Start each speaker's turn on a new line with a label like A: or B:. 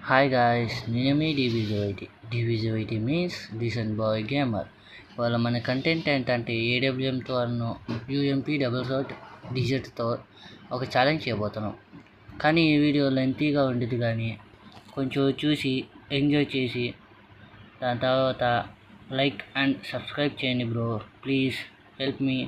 A: Hi guys, నేను మీ డీబీజీవైటీ. డీబీజీవైటీ means decent bye gamer. ఇవాళ మన కంటెంట్ ఏంటంటే ఏడబ్ల్యూఎంతో యూఎంపీ డబుల్ షాట్ డిజిట్తో ఒక ఛాలెంజ్ చేయబోతున్నాం. కానీ ఈ వీడియో లెంతీగా ఉండేది, కానీ కొంచెం చూసి ఎంజాయ్ చేసి దాని తర్వాత లైక్ అండ్ సబ్స్క్రైబ్ చేయండి బ్రో. Please help me.